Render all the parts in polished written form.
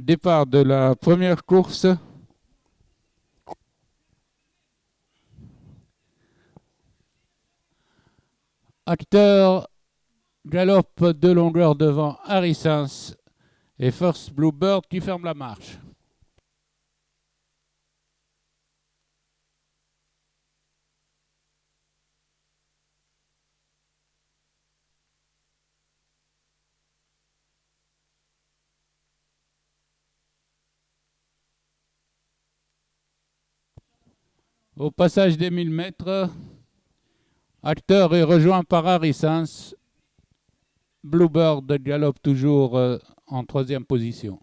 Départ de la première course. Acteur galope de longueur devant Harrisons et First Bluebird qui ferme la marche. Au passage des 1000 mètres, Acteur est rejoint par Harrisons. Bluebird galope toujours en troisième position.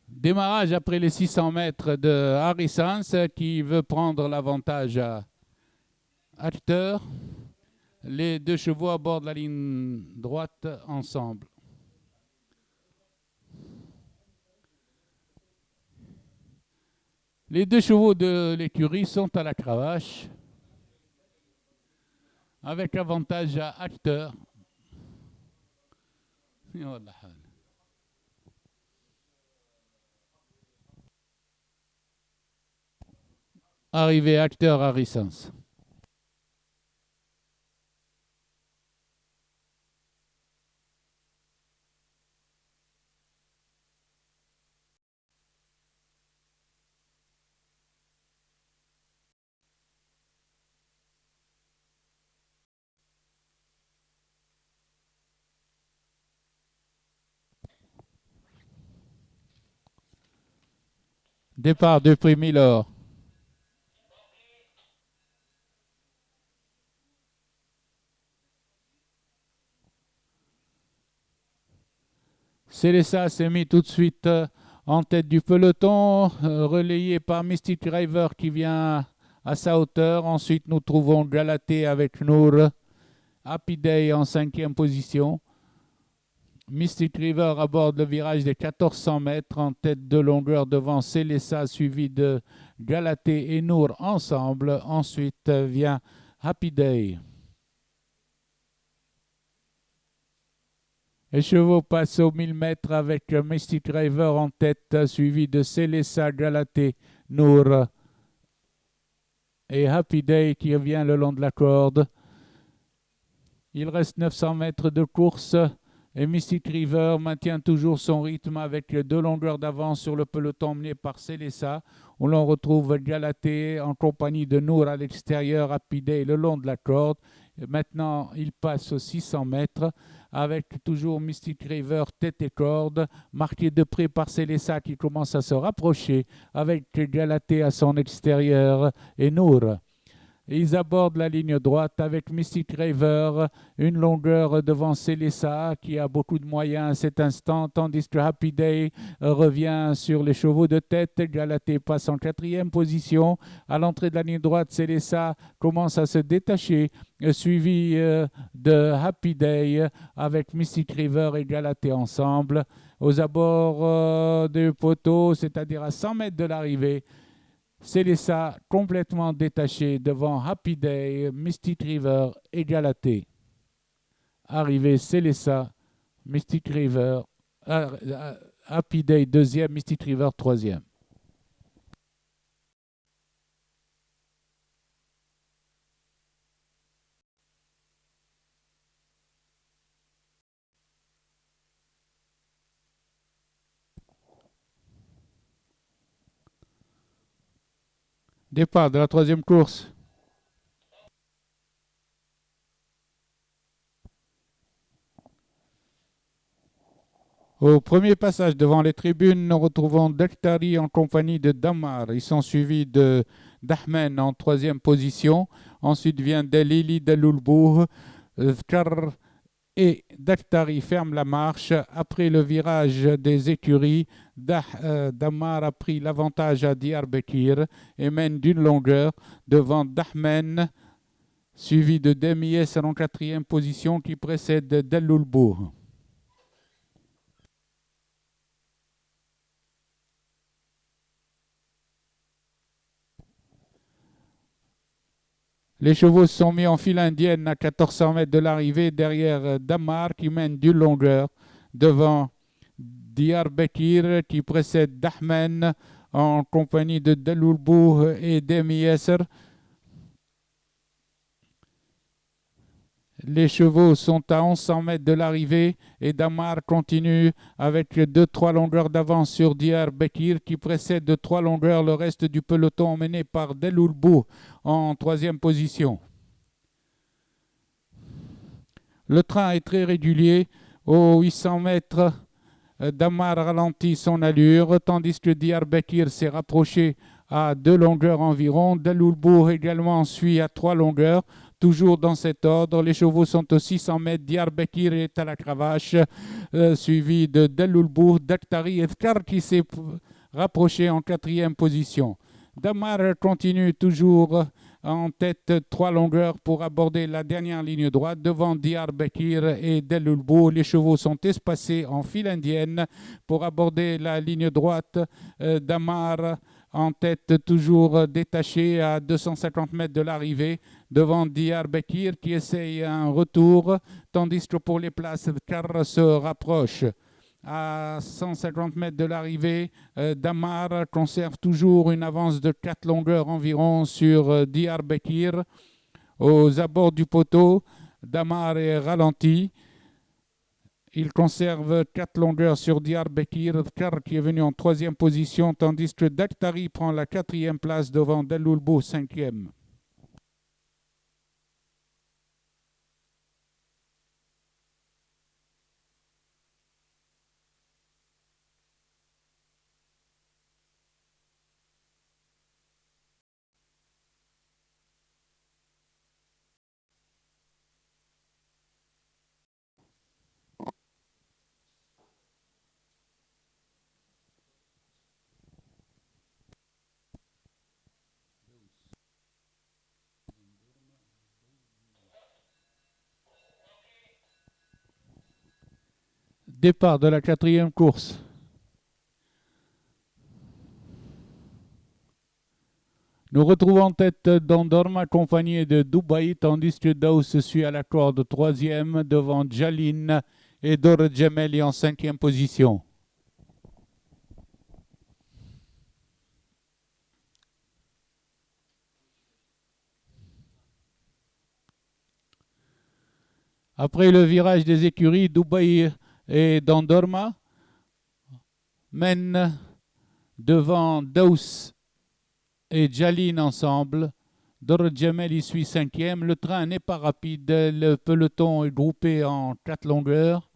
Démarrage après les 600 mètres de Harrisons qui veut prendre l'avantage à Acteur. Les deux chevaux abordent la ligne droite ensemble. Les deux chevaux de l'écurie sont à la cravache, avec avantage à Acteur. Arrivé Acteur Harrisons. Départ du prix Milor. Célessa s'est mis tout de suite en tête du peloton, relayé par Mystic Driver qui vient à sa hauteur. Ensuite, nous trouvons Galatée avec Nour. Happy Day en cinquième position. Mystic River aborde le virage des 1400 mètres en tête de longueur devant Célessa, suivi de Galatée et Nour ensemble. Ensuite vient Happy Day. Les chevaux passent aux 1000 mètres avec Mystic Driver en tête, suivi de Célessa, Galatée, Nour et Happy Day qui revient le long de la corde. Il reste 900 mètres de course. Et Mystic River maintient toujours son rythme avec deux longueurs d'avance sur le peloton mené par Célessa, où l'on retrouve Galatée en compagnie de Nour à l'extérieur, Happy Day le long de la corde. Et maintenant, il passe aux 600 mètres avec toujours Mystic River tête et corde, marqué de près par Célessa qui commence à se rapprocher avec Galatée à son extérieur et Nour. Ils abordent la ligne droite avec Mystic River, une longueur devant Célessa qui a beaucoup de moyens à cet instant, tandis que Happy Day revient sur les chevaux de tête. Galatée passe en quatrième position. À l'entrée de la ligne droite, Célessa commence à se détacher, suivi de Happy Day avec Mystic River et Galatée ensemble. Aux abords du poteau, c'est-à-dire à 100 mètres de l'arrivée, Célessa complètement détaché devant Happy Day, Mystic River et Galatée. Arrivé Célessa, Mystic River, Happy Day deuxième, Mystic River troisième. Départ de la troisième course. Au premier passage devant les tribunes, nous retrouvons Daktari en compagnie de Damar. Ils sont suivis de d'Ahmen en troisième position. Ensuite vient Delili Deloulbourg, Vkar et Dakhtari ferment la marche. Après le virage des écuries, Dammar a pris l'avantage à Diyarbakir et mène d'une longueur devant Dahmen, suivi de Demies en quatrième position qui précède Delloulbourg. Les chevaux sont mis en file indienne à 1400 mètres de l'arrivée derrière Dammar qui mène d'une longueur devant Diyarbakir qui précède Dahmen en compagnie de Delloulbourg et Demiyesser. Les chevaux sont à 1100 mètres de l'arrivée et Dammar continue avec 2-3 longueurs d'avance sur Diyarbakir qui précède de 3 longueurs le reste du peloton emmené par Delloulbourg en troisième position. Le train est très régulier. Aux 800 mètres, Dammar ralentit son allure tandis que Diyarbakir s'est rapproché à 2 longueurs environ. Delloulbourg également suit à 3 longueurs. Toujours dans cet ordre, les chevaux sont aux 600 mètres. Diyarbakir est à la cravache, suivi de Delloulbourg, Dakhtari et Fkar qui s'est rapproché en quatrième position. Dammar continue toujours en tête 3 longueurs pour aborder la dernière ligne droite devant Diyarbakir et Delloulbourg. Les chevaux sont espacés en file indienne pour aborder la ligne droite. Dammar en tête toujours détaché à 250 mètres de l'arrivée devant Diyarbakir qui essaye un retour, tandis que pour les places, Fkar se rapproche. À 150 mètres de l'arrivée, Dammar conserve toujours une avance de 4 longueurs environ sur Diyarbakir. Aux abords du poteau, Dammar est ralenti. Il conserve 4 longueurs sur Diyarbakir, Fkar qui est venu en troisième position, tandis que Dakhtari prend la quatrième place devant Delloulbourg, cinquième. Départ de la quatrième course. Nous retrouvons en tête Dondorma accompagné de Dubaï, tandis que Daous suit à la corde troisième devant Jalin et Dor Djemeli en cinquième position. Après le virage des écuries, Dubaï et Dondorma mènent devant Daous et Jalin ensemble. Dor Djemeli suit cinquième. Le train n'est pas rapide. Le peloton est groupé en 4 longueurs.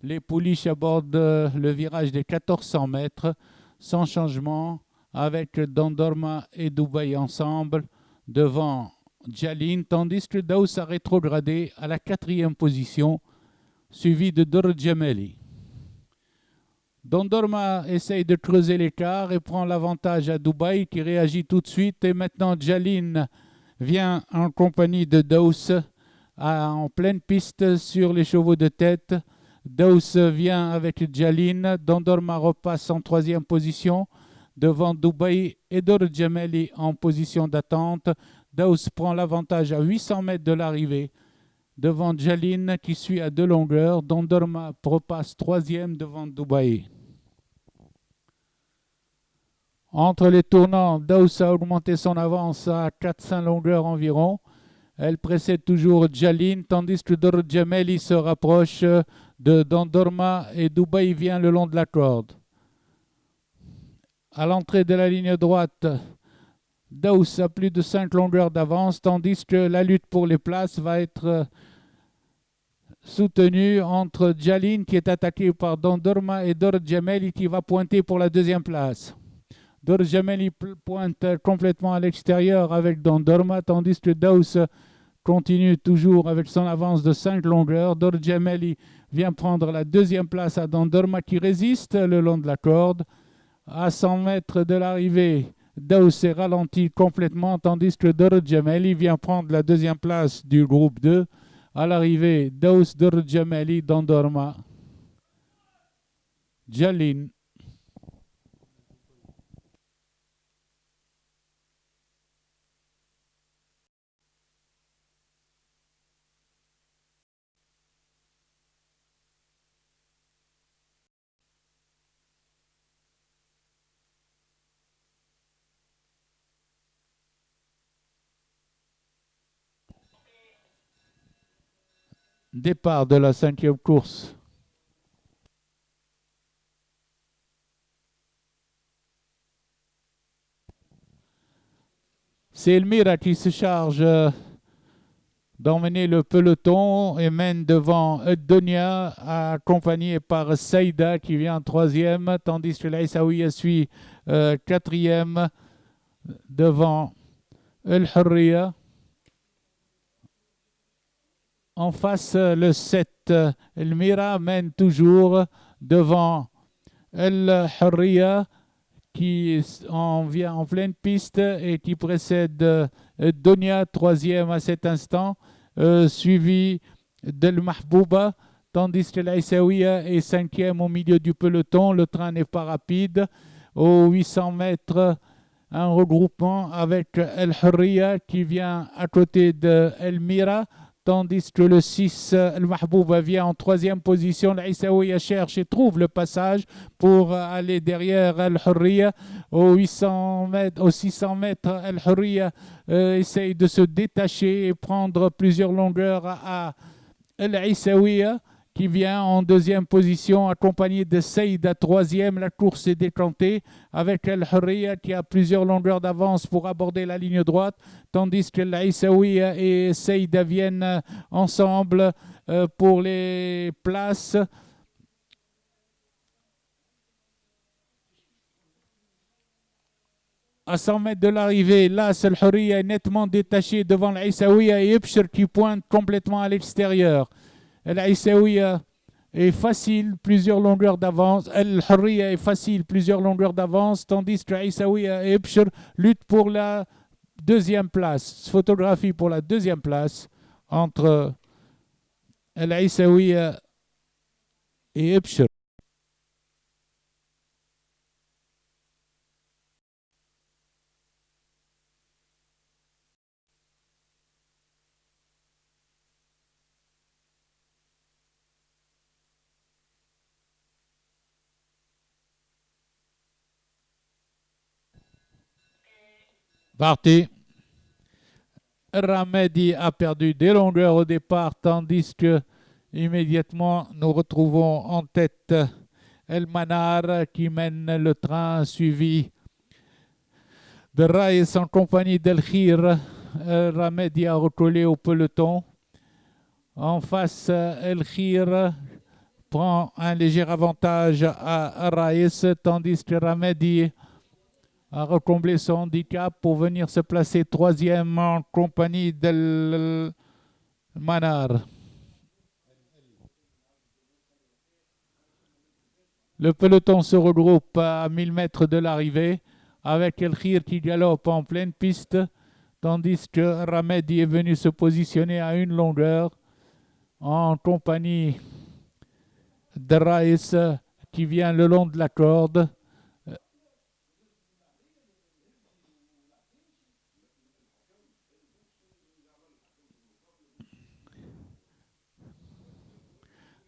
Les pouliches abordent le virage des 1400 mètres sans changement avec Dondorma et Dubaï ensemble devant Jalin, tandis que Daous a rétrogradé à la quatrième position, suivi de Dor Djemeli. Dondorma essaye de creuser l'écart et prend l'avantage à Dubaï qui réagit tout de suite. Et maintenant, Jalin vient en compagnie de Daous en pleine piste sur les chevaux de tête. Daous vient avec Jalin. Dondorma repasse en troisième position devant Dubaï et Dor Djemeli en position d'attente. Daous prend l'avantage à 800 mètres de l'arrivée devant Jalin qui suit à 2 longueurs. Dondorma repasse troisième devant Dubaï. Entre les tournants, Daous a augmenté son avance à 400 longueurs environ. Elle précède toujours Jalin, tandis que Dor Djemeli se rapproche de Dondorma et Dubaï vient le long de la corde. À l'entrée de la ligne droite, Daous a plus de 5 longueurs d'avance, tandis que la lutte pour les places va être soutenue entre Jalin qui est attaqué par Dondorma et Dor Djemeli qui va pointer pour la deuxième place. Dor Djemeli pointe complètement à l'extérieur avec Dondorma, tandis que Daous continue toujours avec son avance de 5 longueurs. Dor Jamali vient prendre la deuxième place à Dandorma qui résiste le long de la corde. À 100 mètres de l'arrivée, Daous est ralenti complètement, tandis que Dor Jamali vient prendre la deuxième place du groupe 2. À l'arrivée, Daous, Dor Jamali, Dandorma. Jalin. Départ de la 5e course. C'est Elmira qui se charge d'emmener le peloton et mène devant Donia, accompagné par Saïda qui vient 3e, tandis que l'Aïsaouia suit 4e devant El Hurriya. En face, le 7, Elmira mène toujours devant El Hurriya qui en vient en pleine piste et qui précède Donia, 3e à cet instant, suivi d'El Mahbouba, tandis que l'Aïsaouia est 5e au milieu du peloton. Le train n'est pas rapide. Aux 800 mètres, un regroupement avec El Hurriya qui vient à côté de Elmira, tandis que le 6, El Mahbouba, vient en 3e position. L'Aïsaouia cherche et trouve le passage pour aller derrière El Hurriya. Aux 600 mètres, El Hurriya essaye de se détacher et prendre plusieurs longueurs à El Aïsaouia, qui vient en 2e position, accompagné de Saïda, 3e. La course est décantée avec El Hurriya qui a plusieurs longueurs d'avance pour aborder la ligne droite, tandis que l'Aïsaouia et Saïda viennent ensemble pour les places. À 100 mètres de l'arrivée, là, El Hurriya est nettement détaché devant l'Aïsaouia et Ibshir qui pointe complètement à l'extérieur. L'Aïsaouia est facile, plusieurs longueurs d'avance. El Hurriya est facile, plusieurs longueurs d'avance, tandis que l'Aïsaouia et Ibshir luttent pour la 2e place. Photographie pour la 2e place entre l'Aïsaouia et Ibshir. Parti. Ramedi a perdu des longueurs au départ, tandis que immédiatement nous retrouvons en tête El Manar qui mène le train, suivi de Raïs en compagnie d'El Khir. Ramedi a recollé au peloton. En face, El Khir prend un léger avantage à Raïs, tandis que Ramedi a recomblé son handicap pour venir se placer 3e en compagnie d'El Manar. Le peloton se regroupe à 1000 mètres de l'arrivée avec El Khir qui galope en pleine piste, tandis que Ramedi est venu se positionner à une longueur en compagnie de Raïs qui vient le long de la corde.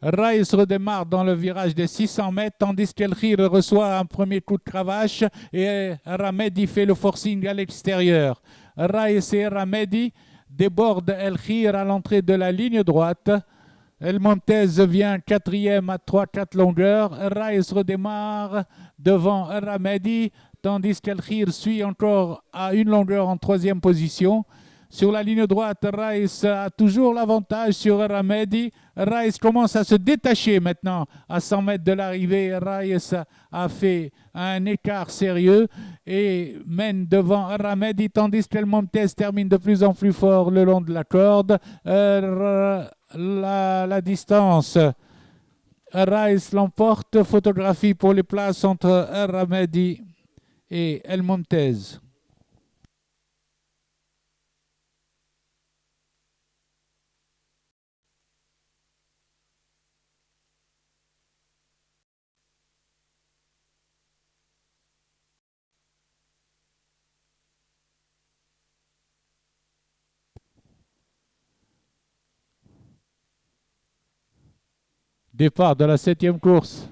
Raïs redémarre dans le virage des 600 mètres, tandis qu'El Khir reçoit un premier coup de cravache et Ramedi fait le forcing à l'extérieur. Raïs et Ramedi débordent El Khir à l'entrée de la ligne droite. El Montez vient 4e à 3-4 longueurs. Raïs redémarre devant Ramedi, tandis qu'El Khir suit encore à une longueur en 3e position. Sur la ligne droite, Raïs a toujours l'avantage sur Ramedi. Raïs commence à se détacher maintenant à 100 mètres de l'arrivée. Raïs a fait un écart sérieux et mène devant Ramedi, tandis qu'El Montez termine de plus en plus fort le long de la corde. La distance, Raïs l'emporte. Photographie pour les places entre Ramedi et El Montez. Départ de la 7e course.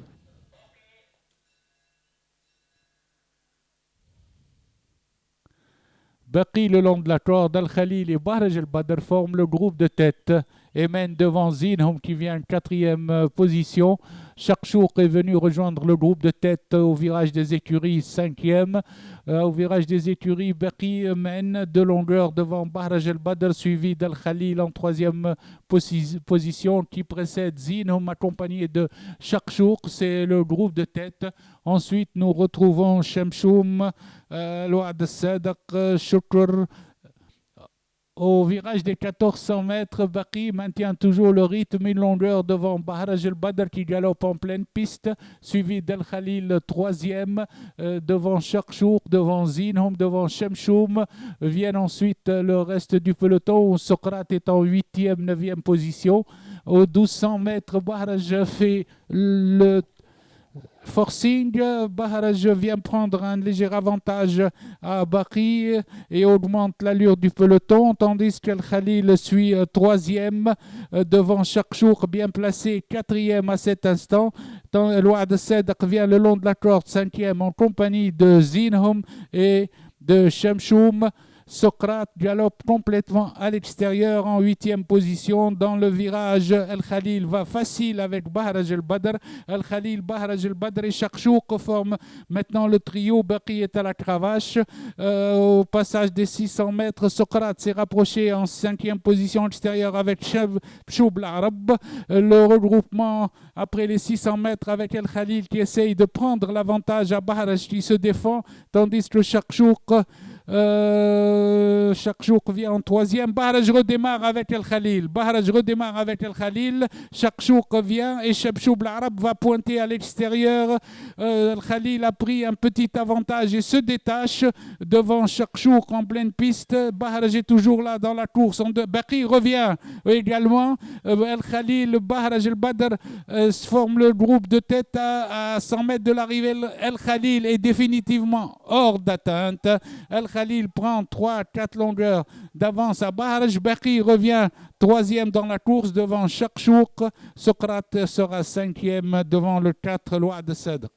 Baqi le long de la corde, Al-Khalil et Bahraj El-Badr forment le groupe de tête et mènent devant Zinhum qui vient en 4e position. Chakchouk est venu rejoindre le groupe de tête au virage des écuries, 5e. Au virage des écuries, Baqi mène de longueur devant Bahraj El-Badr, suivi d'Al-Khalil en 3e position qui précède Zinhum accompagné de Chakchouk. C'est le groupe de tête. Ensuite, nous retrouvons Chemchoum, Louad Sadaq, Shukr. Au virage des 1400 mètres, Baqi maintient toujours le rythme, une longueur devant Bahraj El-Badr qui galope en pleine piste, suivi d'Al-Khalil 3e, devant Chakchouk, devant Zinhum, devant Chemchoum. Viennent ensuite le reste du peloton où Socrate est en 8e, 9e position. Aux 1200 mètres, Bahraj fait le forcing. Bahraj vient prendre un léger avantage à Baqi et augmente l'allure du peloton, tandis qu'Al-Khalil suit 3e devant Chakchouk, bien placé 4e à cet instant. Louad Sadaq vient le long de la corde 5e en compagnie de Zinhum et de Chemchoum. Socrate galope complètement à l'extérieur en 8e position. Dans le virage, Al-Khalil va facile avec Bahraj El-Badr. Al-Khalil, Bahraj El-Badr et Chakchouk forment maintenant le trio. Baqi est à la cravache. Au passage des 600 mètres, Socrate s'est rapproché en 5e position extérieure avec Choub l'Arab. Le regroupement après les 600 mètres avec Al-Khalil qui essaye de prendre l'avantage à Bahraj qui se défend, tandis que Chakchouk vient en 3e. Bahraj redémarre avec Al-Khalil. Chakchouk vient et Chemchoub l'Arab va pointer à l'extérieur. Al-Khalil a pris un petit avantage et se détache devant Chakchouk en pleine piste. Bahraj est toujours là dans la course. Baqi revient également. Al-Khalil, Bahraj El-Badr forment le groupe de tête à 100 mètres de l'arrivée. Al-Khalil est définitivement hors d'atteinte. Al-Khalil prend 3-4 longueurs d'avance à Bahraj. Baqi revient 3e dans la course devant Chakchouk. Socrate sera 5e devant le 4 Louad Sadaq.